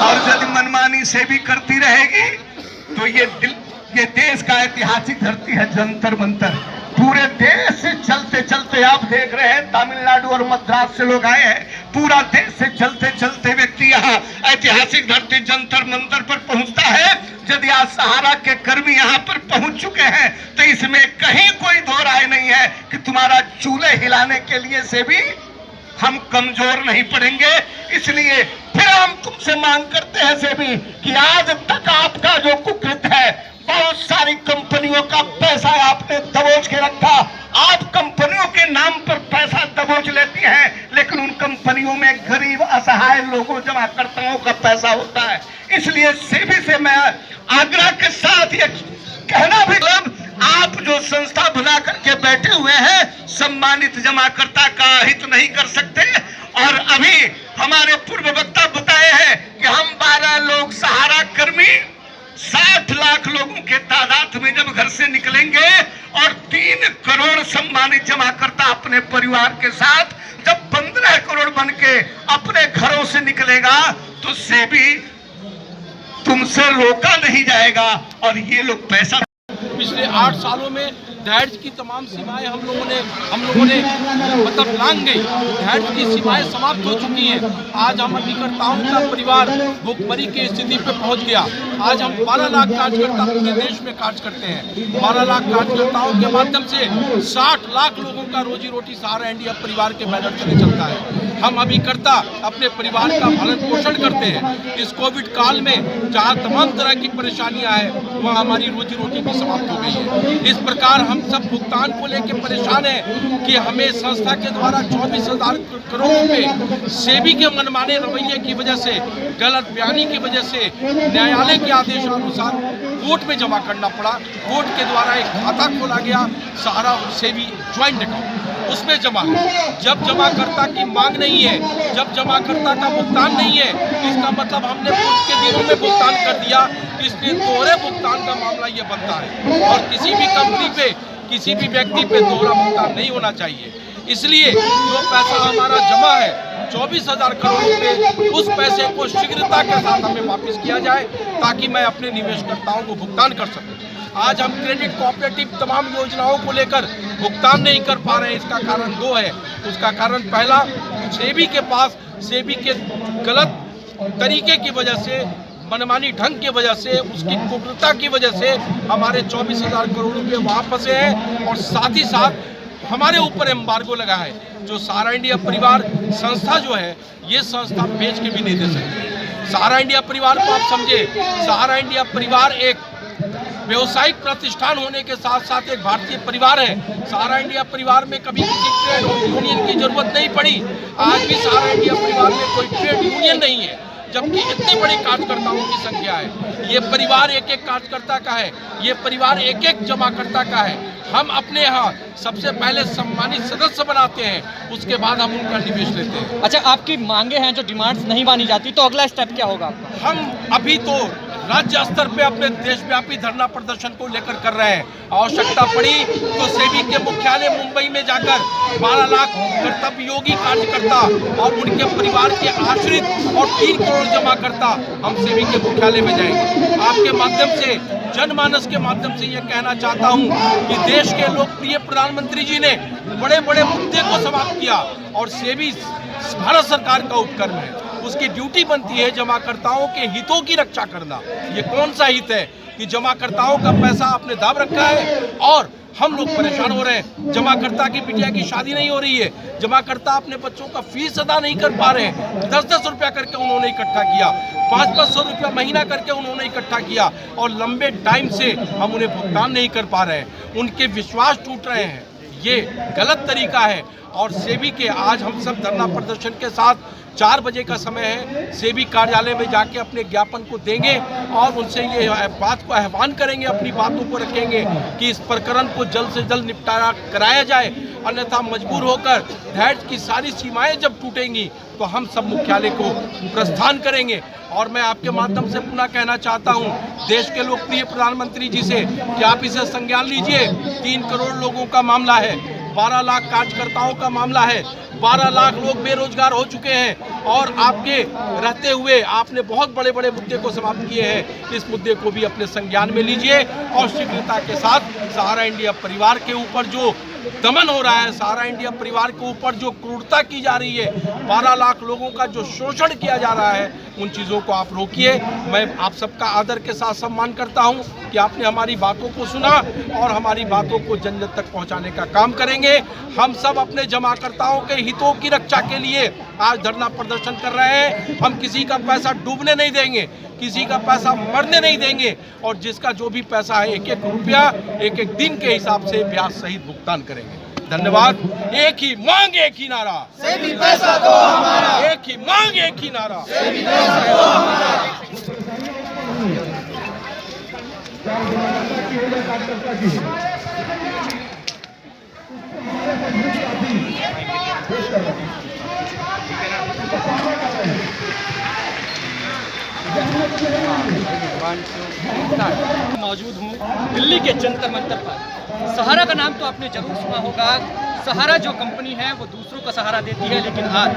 और यदि मनमानी से भी करती रहेगी तो ये देश का ऐतिहासिक धरती है जंतर मंतर। पूरे देश से चलते चलते आप देख रहे हैं तमिलनाडु और मद्रास से लोग आए हैं। पूरा देश से चलते चलते व्यक्ति यहाँ ऐतिहासिक धरती जंतर मंतर पर पहुंचता है। यदि आज सहारा के कर्मी यहाँ पर पहुंच चुके हैं तो इसमें कहीं कोई दो राय नहीं है कि तुम्हारा चूल्हे हिलाने के लिए से भी हम कमजोर नहीं पड़ेंगे। इसलिए फिर हम तुमसे मांग करते हैं सेबी कि आज तक आपका जो कुकृत है, बहुत सारी कंपनियों का पैसा आपने दबोच के रखा। आप कंपनियों के नाम पर पैसा दबोच लेती हैं, लेकिन उन कंपनियों में गरीब असहाय लोगों जमाकर्ताओं का पैसा होता है। इसलिए सेबी से मैं आग्रह के साथ ये कहना भी, आप जो संस्था बना करके बैठे हुए हैं सम्मानित जमाकर्ता का हित नहीं कर सकते। और अभी हमारे पूर्व वक्ता बताए हैं कि हम 12 लोग सहारा कर्मी 60 लाख लोगों के तादाद में जब घर से निकलेंगे और 3 करोड़ सम्मानित जमाकर्ता अपने परिवार के साथ जब 15 करोड़ बन के अपने घरों से निकलेगा तो सेबी तुमसे रोका नहीं जाएगा। और ये लोग पैसा पिछले 8 सालों में दहेज की तमाम सीमाएं हम लोगों ने मतलब लांघ गई। दहेज की सीमाएं समाप्त हो चुकी हैं। आज हम अभिकर्ताओं का परिवार भुखमरी की स्थिति पे पहुंच गया। आज हम 12 लाख कार्यकर्ता पूरे देश में कार्य करते हैं। 12 लाख कार्यकर्ताओं के माध्यम से 60 लाख लोगों का रोजी रोटी सहारा इंडिया परिवार के बैनर तले चलता है। हम अभिकर्ता अपने परिवार का भरण पोषण करते हैं। इस कोविड काल में जहाँ तमाम तरह की परेशानियां हैं वहाँ हमारी रोजी रोटी भी समाप्त हो गई है। इस प्रकार हम सब भुगतान को लेकर परेशान हैं कि हमें संस्था के द्वारा 24,000 करोड़ रुपए सेबी के मनमाने रवैये की वजह से, गलत बयानी की वजह से न्यायालय के आदेशानुसार कोर्ट में जमा करना पड़ा। कोर्ट के द्वारा एक खाता खोला गया सहारा सेबी ज्वाइंट अकाउंट। उसमें जमा है। जब जमाकर्ता की मांग नहीं है, जब जमाकर्ता का भुगतान नहीं है, इसका मतलब हमने पूर्व के दिनों में भुगतान कर दिया, इसलिए दोहरे भुगतान का मामला ये बनता है और किसी भी कंपनी पे, किसी भी व्यक्ति पे दोहरा भुगतान नहीं होना चाहिए। इसलिए जो पैसा हमारा जमा है 24,000 करोड़ रुपए, उस पैसे को शीघ्रता के साथ हमें वापस किया जाए ताकि मैं अपने निवेशकर्ताओं को भुगतान कर सकूं। आज हम क्रेडिट कोऑपरेटिव तमाम योजनाओं को लेकर भुगतान नहीं कर पा रहे हैं। इसका कारण दो है। उसका कारण पहला, सेबी के पास सेबी के गलत तरीके की वजह से, मनमानी ढंग की वजह से, उसकी कुटिलता की वजह से हमारे 24,000 करोड़ रुपए वहाँ फंसे हैं और साथ ही साथ हमारे ऊपर एम्बार्गो लगा है। जो सहारा इंडिया परिवार संस्था जो है, ये संस्था बेच के भी नहीं दे सकती। सहारा इंडिया परिवार को आप समझे, सहारा इंडिया परिवार एक व्यवसायिक प्रतिष्ठान होने के साथ साथ एक भारतीय परिवार है। सहारा इंडिया परिवार में कभी किसी ट्रेड यूनियन की जरूरत नहीं पड़ी। आज भी सहारा इंडिया परिवार में कोई ट्रेड यूनियन नहीं है, जबकि इतने बड़े कार्यकर्ताओं की संख्या है। ये परिवार एक एक कार्यकर्ता का है, ये परिवार एक एक जमाकर्ता का है। हम अपने यहाँ सबसे पहले सम्मानित सदस्य बनाते हैं, उसके बाद हम उनका निवेश लेते हैं। अच्छा, आपकी मांगे हैं जो डिमांड्स नहीं मानी जाती, तो अगला स्टेप क्या होगा आपका? हम अभी तो राज्य स्तर पे अपने देशव्यापी धरना प्रदर्शन को लेकर कर रहे हैं। आवश्यकता पड़ी तो सेबी के मुख्यालय मुंबई में जाकर 12 लाख कर्तव्ययोगी कार्यकर्ता और उनके परिवार के आश्रित और 3 करोड़ जमाकर्ता हम सेबी के मुख्यालय में जाएंगे। आपके माध्यम से, जनमानस के माध्यम से ये कहना चाहता हूँ कि देश के लोकप्रिय प्रधानमंत्री जी ने बड़े बड़े मुद्दे को समाप्त किया और सेबी भारत सरकार का उपक्रम है। उसकी ड्यूटी बनती है जमाकर्ताओं के हितों की रक्षा करना। ये कौन सा हित है कि जमाकर्ताओं का पैसा आपने दाब रखा है और हम लोग परेशान हो रहे हैं। जमाकर्ता की बिटिया की शादी नहीं हो रही है, जमाकर्ता अपने बच्चों का फीस अदा नहीं कर पा रहे हैं। 10-10 रुपया करके उन्होंने इकट्ठा किया, 500-500 रुपया महीना करके उन्होंने इकट्ठा किया और लंबे टाइम से हम उन्हें भुगतान नहीं कर पा रहे हैं। उनके विश्वास टूट रहे हैं। ये गलत तरीका है और सेबी के आज हम सब धरना प्रदर्शन के साथ 4 बजे का समय है, सेबी कार्यालय में जाके अपने ज्ञापन को देंगे और उनसे ये बात को आह्वान करेंगे, अपनी बातों को रखेंगे कि इस प्रकरण को जल्द से जल्द निपटारा कराया जाए। अन्यथा मजबूर होकर धैर्य की सारी सीमाएं जब टूटेंगी तो हम सब मुख्यालय को प्रस्थान करेंगे। और मैं आपके माध्यम से पुनः कहना चाहता हूं देश के लोकप्रिय प्रधानमंत्री जी से कि आप इसे संज्ञान लीजिए। 3 करोड़ लोगों का मामला है, 12 लाख कार्यकर्ताओं का मामला है, 12 लाख लोग बेरोजगार हो चुके हैं और आपके रहते हुए आपने बहुत बड़े बड़े मुद्दे को समाप्त किए हैं। इस मुद्दे को भी अपने संज्ञान में लीजिए और शीघ्रता के साथ सहारा इंडिया परिवार के ऊपर जो दमन हो रहा है, सहारा इंडिया परिवार के ऊपर जो क्रूरता की जा रही है, 12 लाख लोगों का जो शोषण किया जा रहा है, उन चीज़ों को आप रोकिए। मैं आप सबका आदर के साथ सम्मान करता हूं कि आपने हमारी बातों को सुना और हमारी बातों को जन जन तक पहुंचाने का काम करेंगे। हम सब अपने जमाकर्ताओं के हितों की रक्षा के लिए आज धरना प्रदर्शन कर रहे हैं। हम किसी का पैसा डूबने नहीं देंगे, किसी का पैसा मरने नहीं देंगे और जिसका जो भी पैसा है 1-1 रुपया 1-1 दिन के हिसाब से ब्याज सहित भुगतान करेंगे। धन्यवाद। एक ही मांग, एक ही नारा, सेबी पैसा दो हमारा। एक ही मांग, एक ही नारा, सेबी पैसा दो हमारा। मौजूद हूँ दिल्ली के जंतर मंतर पर। सहारा का नाम तो आपने जरूर सुना होगा। सहारा जो कंपनी है वो दूसरों का सहारा देती है, लेकिन आज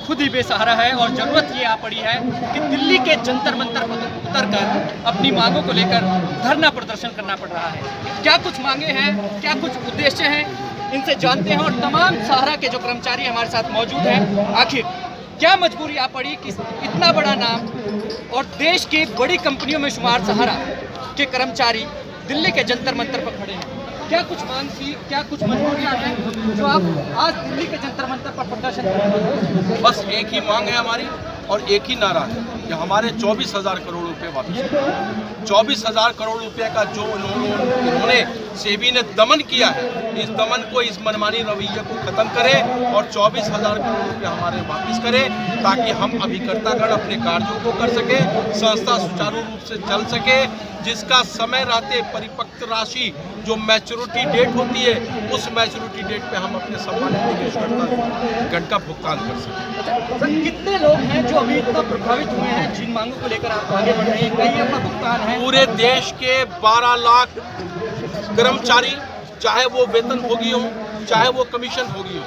खुद ही बेसहारा है और ज़रूरत ये आ पड़ी है कि दिल्ली के जंतर मंतर पर उतरकर अपनी मांगों को लेकर धरना प्रदर्शन करना पड़ रहा है। क्या कुछ मांगे हैं, क्या कुछ उद्देश्य हैं, इनसे जानते हैं। और तमाम सहारा के जो कर्मचारी हमारे साथ मौजूद हैं, आखिर क्या मजबूरी आ पड़ी कि इतना बड़ा नाम और देश की बड़ी कंपनियों में शुमार सहारा के कर्मचारी दिल्ली के जंतर मंतर पर खड़े हैं। क्या कुछ मांग थी, क्या कुछ मजबूरियां हैं जो आप आज दिल्ली के जंतर मंतर पर प्रदर्शन कर रहे हैं? बस एक ही मांग है हमारी और एक ही नारा है कि हमारे 24,000 करोड़ रुपए वापस। 24,000 करोड़ रुपए का जो इन्होंने सेबी ने दमन किया है, इस दमन को, इस मनमानी रवैये को खत्म करे और 24,000 करोड़ रुपये हमारे वापस करे, ताकि हम अभिकर्तागण अपने कार्यों को कर सके, संस्था सुचारू रूप से चल सके, जिसका समय रहते परिपक्व राशि जो मैच्योरिटी डेट होती है, उस मैच्योरिटी डेट पे हम अपने सम्मानित निवेशकर्ता का भुगतान कर सकें। सर, कितने लोग हैं जो अभी इतना प्रभावित हुए हैं जिन मांगों को लेकर आप आगे बढ़ रहे हैं? कहीं अपना भुगतान है? पूरे देश के 12 लाख कर्मचारी, चाहे वो वेतनभोगी हो, चाहे वो कमीशन भोगी हो,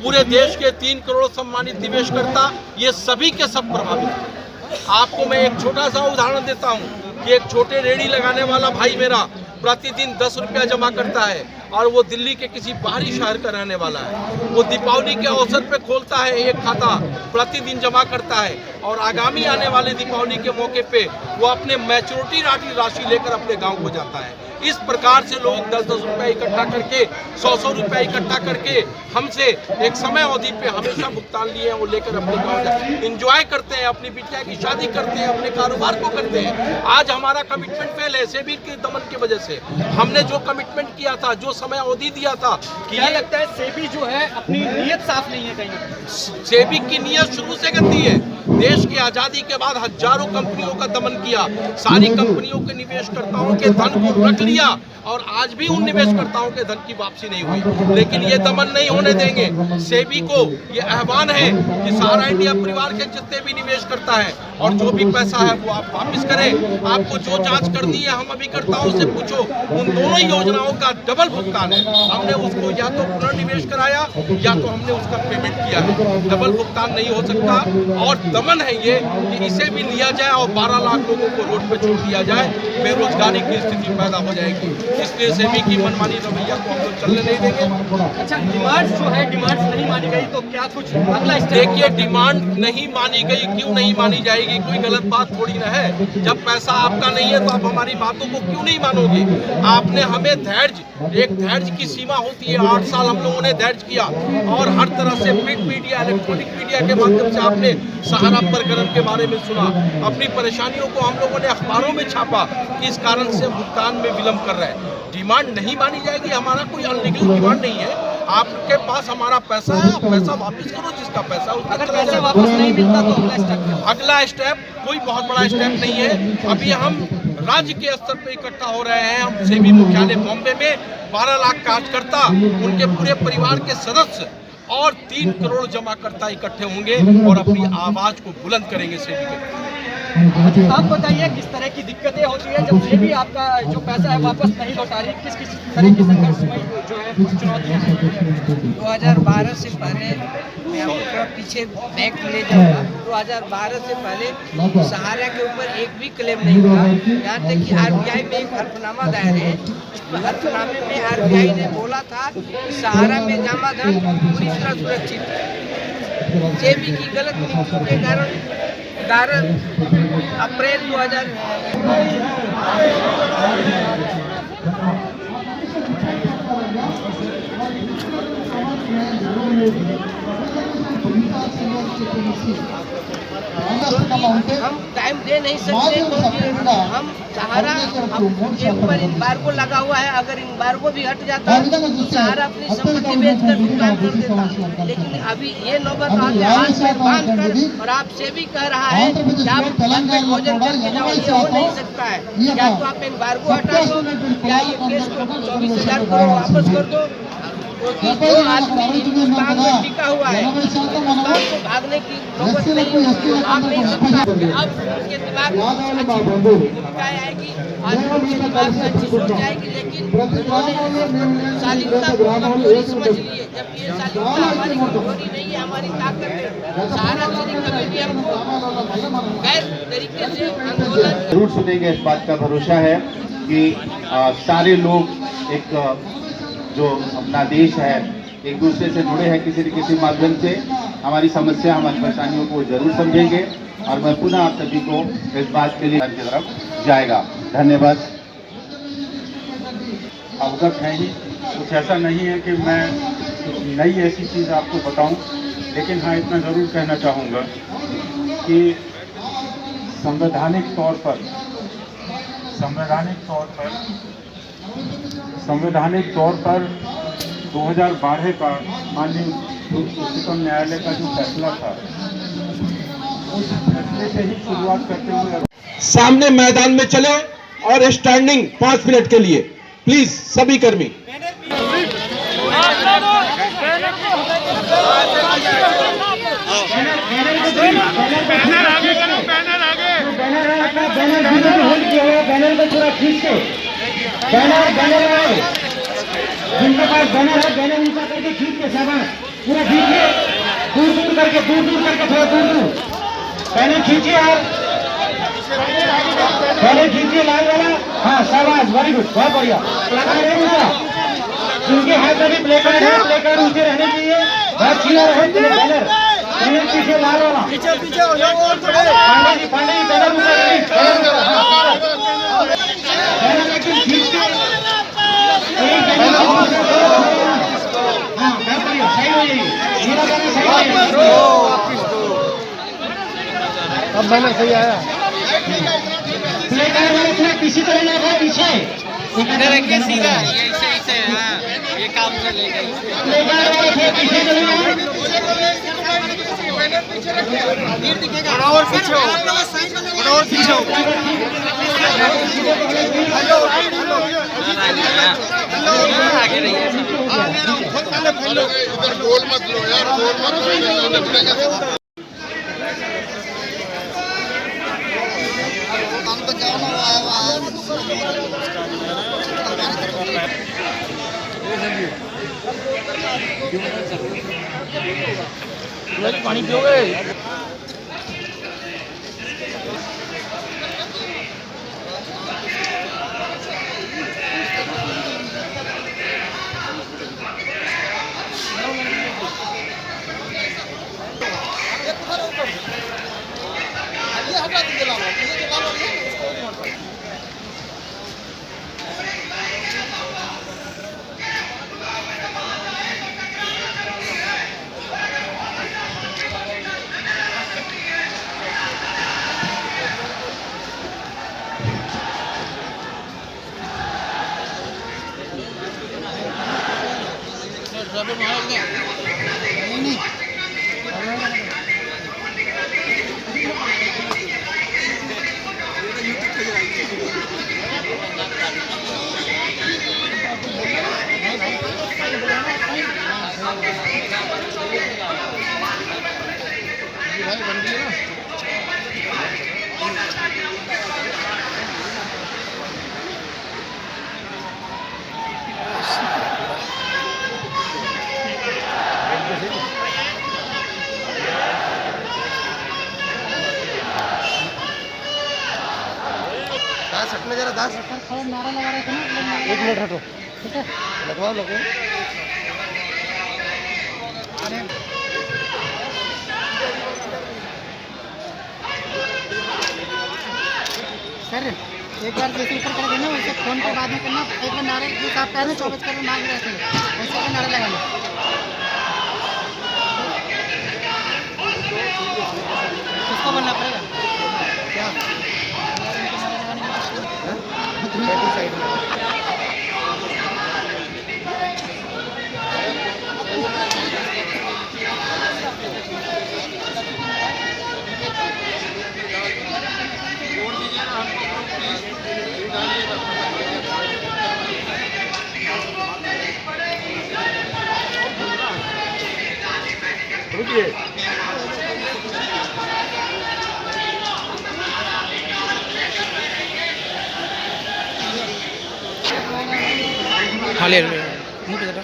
पूरे देश के 3 करोड़ सम्मानित निवेशकर्ता, ये सभी के सब प्रभावित हैं। आपको मैं एक छोटा सा उदाहरण देता हूँ कि एक छोटे रेहड़ी लगाने वाला भाई मेरा प्रतिदिन 10 रुपया जमा करता है, और वो दिल्ली के किसी बाहरी शहर का रहने वाला है। वो दीपावली के अवसर पे खोलता है एक खाता, प्रतिदिन जमा करता है, और आगामी आने वाले दीपावली के मौके पे वो अपने मैच्योरिटी राशि लेकर अपने गांव को जाता है। इस प्रकार से लोग 10-10 रुपये इकट्ठा करके, 100-100 रुपये इकट्ठा करके हमसे एक समय अवधि पे हमेशा भुगतान लिए हैं, वो लेकर अपने गाँव जाते हैं, इंजॉय करते हैं, अपनी बिटिया की शादी करते हैं, अपने कारोबार को करते हैं। आज हमारा कमिटमेंट फेल है सेबी के दमन की वजह से। हमने जो कमिटमेंट किया था, जो समय अवधि दिया था कि क्या लगता है सेबी जो है अपनी नीयत साफ नहीं है? कहीं सेबी की नीयत शुरू से गंदी है। देश की आजादी के बाद हजारों कंपनियों का दमन किया, सारी कंपनियों के निवेशकर्ताओं के धन को रख लिया, और आज भी उन निवेशकर्ताओं के धन की वापसी नहीं हुई। लेकिन ये दमन नहीं होने देंगे। सेबी को ये आह्वान है कि सारा इंडिया परिवार के जितने भी निवेश करता है और जो भी पैसा है वो आप वापस करें। आपको जो जांच करनी है हम अभिकर्ताओं से पूछो, उन दोनों योजनाओं का डबल भुगतान है। हमने उसको या तो पुनर्निवेश कराया या तो हमने उसका पेमेंट किया है। डबल भुगतान नहीं हो सकता, और दमन है ये कि इसे भी लिया जाए और 12 लाख लोगों को रोड पे छोड़ दिया जाए, बेरोजगारी की स्थिति पैदा हो जाएगी। इसलिए सेबी की मनमानी रवैया को हम लोग चलने नहीं देंगे। अच्छा, डिमांड जो है, डिमांड नहीं मानी गई तो क्या कुछ अगला स्टेप? देखिए, डिमांड नहीं मानी गई, क्यों नहीं मानी जाएगी? कोई गलत बात थोड़ी ना है। जब पैसा आपका नहीं है तो आप हमारी बातों को क्यों नहीं मानोगे? आपने हमें धैर्य, एक धैर्य की सीमा होती है, 8 साल हम लोगों ने धैर्य किया, और हर तरह से प्रिंट मीडिया, इलेक्ट्रॉनिक मीडिया के माध्यम से आपने सहारा प्रकरण के बारे में सुना। अपनी परेशानियों को हम लोगों ने अखबारों में छापा कि इस कारण से भुगतान में विलंब कर रहे हैं। डिमांड नहीं मानी जाएगी, हमारा कोई अनलीगल डिमांड नहीं है। आपके पास हमारा पैसा है, आप पैसा वापस करो, जिसका पैसा उसका। अगर पैसा वापस नहीं मिलता तो अगला स्टेप? अगला स्टेप कोई बहुत बड़ा स्टेप नहीं है। अभी हम राज्य के स्तर पे इकट्ठा हो रहे हैं। हम सेबी मुख्यालय बॉम्बे में 12 लाख कार्यकर्ता, उनके पूरे परिवार के सदस्य और 3 करोड़ जमाकर्ता इकट्ठे होंगे और अपनी आवाज को बुलंद करेंगे सेबी के। आप बताइए किस तरह की दिक्कतें होती है जब सेबी आपका जो पैसा है वापस नहीं लौटा रही? किस किस तरह की संघर्षमय जो है चुनौतियाँ हैं? 2012 से पहले मैं आपको थोड़ा पीछे बैक ले जाऊँगा। 2012 से पहले सहारा के ऊपर एक भी क्लेम नहीं हुआ। यहाँ तक कि RBI में एक हल्फनामा दायर है। इस हल्फनामे में RBI ने बोला था कि सहारा में जमा धन पूरी तरह सुरक्षित है। सेबी की गलत नीति के कारण 11 अप्रैल 2000 हम टाइम दे नहीं सकते क्योंकि हम सहारा के ऊपर इम्बार्गो लगा हुआ है। अगर इम्बार्गो भी हट जाता तो सहारा अपनी संपत्ति बेचकर भुगतान कर देता। लेकिन अभी ये नौबत आके हाथ में बांध कर और आप से भी कह रहा है कि आप भोजन करके जाओ, ये हो नहीं सकता है। या तो आप इम्बार्गो हटा दो या ये केस को 24,000 करोड़ वापस कर दो। जो आदमी हिंदुस्तान में टिका हुआ है, हिंदुस्तान को भागने की नौबत नहीं भाग नहीं सकता। अब उनके दिमाग में अच्छी आएगी, आदमी के दिमाग में अच्छी सोच आएगी, लेकिन उन्होंने शालीनता को कमजोरी समझ ली है। जब ये शालीनता हमारी कमजोरी नहीं है, हमारी ताकत है। सहारा से कभी भी हमको गैर तरीके से आंदोलन जरूर सुनेंगे। इस बात का भरोसा है कि सारे लोग एक जो अपना देश है एक दूसरे से जुड़े हैं किसी न किसी माध्यम से। हमारी समस्या, हमारी परेशानियों को जरूर समझेंगे और मैं पुनः आप सभी को इस बात के लिए की तरफ जाएगा। धन्यवाद। अवगत है ही, कुछ ऐसा नहीं है कि मैं नई ऐसी चीज़ आपको बताऊं, लेकिन हाँ इतना ज़रूर कहना चाहूँगा कि संवैधानिक तौर पर संवैधानिक तौर पर 2012 का माननीय उच्चतम न्यायालय का जो फैसला था, उस फैसले से ही शुरुआत करते हुए सामने मैदान में चले और स्टैंडिंग 5 मिनट के लिए प्लीज सभी कर्मी। बैनर को पूरा खींच के बैनर जिनके पास बैनर है बैनर ऊंचा करके खींच के सामान पूरा खींचिए, दूर करके थोड़ा दूर बैनर खींचिए आप, बैनर खींचिए लाल वाला। हाँ शाबाश, वेरी गुड, बहुत बढ़िया। प्लेकार्ड है ऊंचा, जिनके हाथ में भी प्लेकार्ड है प्लेकार्ड ऊंचे रहने चाहिए, बहुत छीना रहे बैनर पीछे लाल वाला। पीछे हो जाओ और थोड़े। पांडे जी बैनर ऊपर बैनर लेकिन खींच के हाँ बहुत बढ़िया, सही हो जाएगी, मेरा बैनर सही हो जाएगी। अब बैनर सही आया। प्लेकार्ड वाले थोड़ा पीछे चले जाएगा, पीछे इधर रखिए सीधा, ऐसे हाँ, ये काम चलेगा। प्लेकार्ड वाले थोड़ा पीछे चले जाएगा, और पीछे हो, और पीछे हो। आगे रहिए, इधर गोल मत लो यार, गोल मत लो। पानी पियोगे? नारा लगा रहे थे ना, 1 मिनट हटो, ठीक है, लगवाओ सर। एक बार जैसे ऊपर कर देना वैसे फोन पे बाद में करना, एक बार नारे जो आप कह रहे हैं 24 करोड़ मांग रहे थे वैसे का नारा लगाना। किसको बोलना पड़ेगा क्या? साइड में हाँ ले मुँह पे जरा।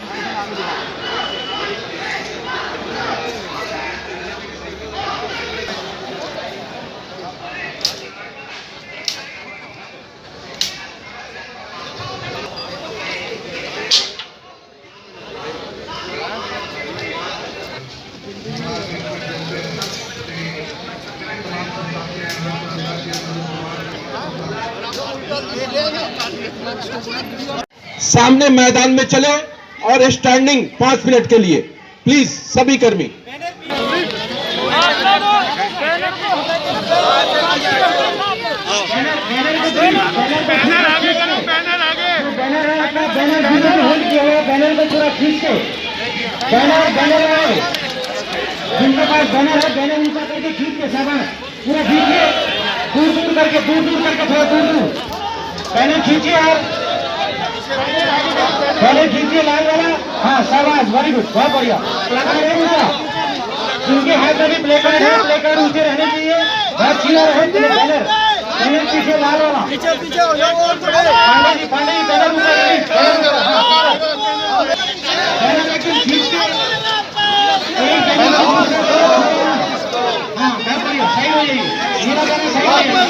सामने मैदान में चले और स्टैंडिंग 5 मिनट के लिए प्लीज सभी कर्मी। बैनर आगे करो, बैनर आगे। है अपना बैनर होल्ड किया हुआ, बैनर को पूरा खींच के बैनर है, जिनके पास बैनर है बैनर ऊंचा करके खींच के सामान पूरा खींचिए, दूर करके थोड़ा दूर बैनर खींचिए और बैनर खींचिए लाल वाला। हाँ शाबाश, वेरी गुड, बहुत बढ़िया। प्लेकार्ड है ऊंचा, जिनके हाथ में भी प्लेकार्ड है प्लेकार्ड ऊंचे रहने चाहिए, बहुत सीधा रहे। बैनर पीछे लाल वाला, पीछे हो जाओ और थोड़े। पांडे जी बैनर ऊपर बैनर एकदम खींच के हाँ बहुत बढ़िया, सही हो जाइए, मेरा बैनर सही हो जाइए।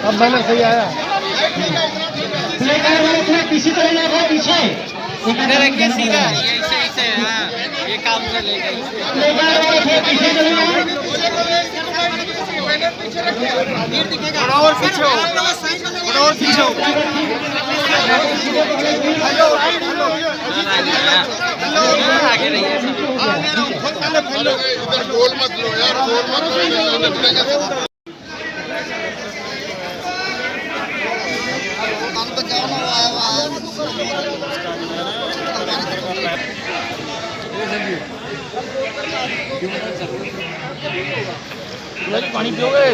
अब बैनर सही आया। प्लेकार्ड वाले थोड़ा पीछे चले जाएगा, पीछे रखिए सीधा, ऐसे हाँ, ये काम कर लेगा। प्लेकार्ड वाले थोड़ा पीछे चले जाएगा, और पीछे हो। आगे रहिए, गोल मत लो यार, गोल मत लो। पानी पियोगे?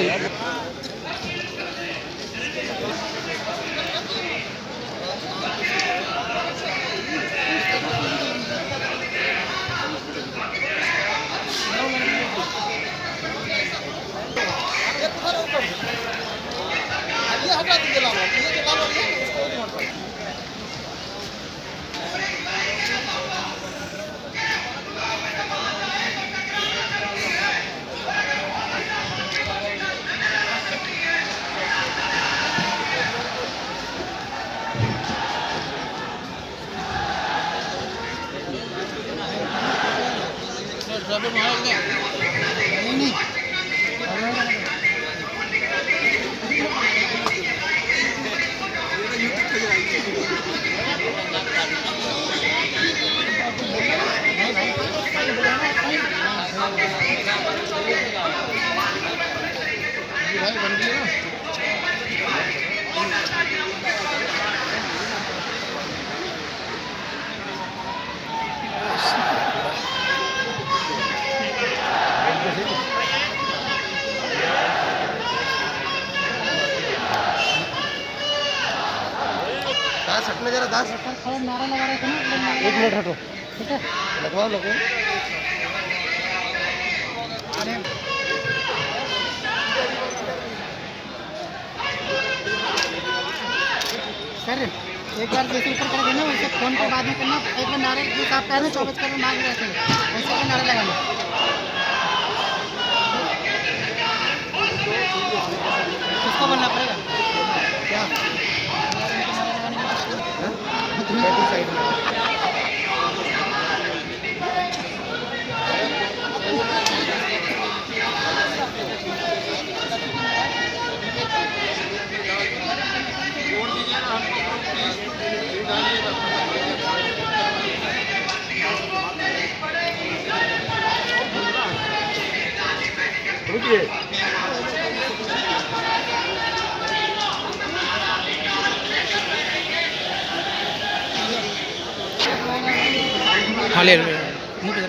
हटने जरा, दास नारा लगा रहे थे ना, 1 मिनट हटो, ठीक है, लगवाओ लोगों। सर एक बार जैसे ऊपर कर देना, वैसे फोन पे बाद में करना, एक बार नारे जो आप पहले 24 कर मांग रहे थे वैसे का नारा लगाना। किसको बोलना पड़ेगा क्या? साइड में हाँ ले मुँह पे